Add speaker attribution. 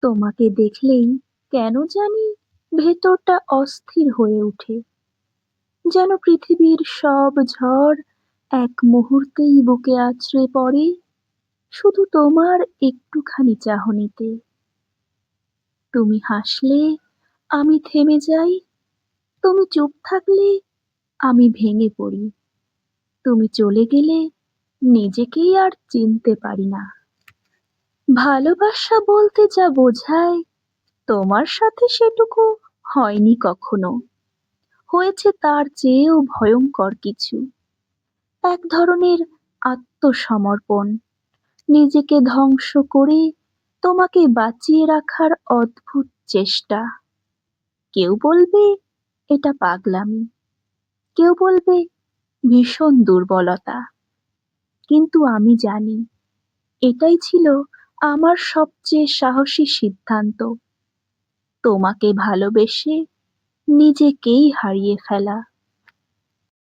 Speaker 1: তোমাকে দেখলেই কেন জানি ভেতরটা অস্থির হয়ে ওঠে, যেন পৃথিবীর সব ঝড় এক মুহূর্তেই বুকে আছড়ে পড়ে শুধু তোমার একটুখানি চাহনিতে। তুমি হাসলে আমি থেমে যাই, তুমি চুপ থাকলে আমি ভেঙে পড়ি, তুমি চলে গেলে নিজেকেই আর চিনতে পারি না। ভালোবাসা বলতে যা বোঝায় তোমার সাথে সেটুকু হয়নি কখনো। হয়েছে তার চেয়েও ভয়ঙ্কর কিছু, এক ধরনের আত্মসমর্পণ, নিজেকে ধ্বংস করে তোমাকে বাঁচিয়ে রাখার অদ্ভুত চেষ্টা। কেউ বলবে এটা পাগলামি, কেউ বলবে ভীষণ দুর্বলতা, কিন্তু আমি জানি এটাই ছিল আমার সবচেয়ে সাহসী সিদ্ধান্ত, তোমাকে ভালোবেসে নিজেকেই হারিয়ে ফেলা।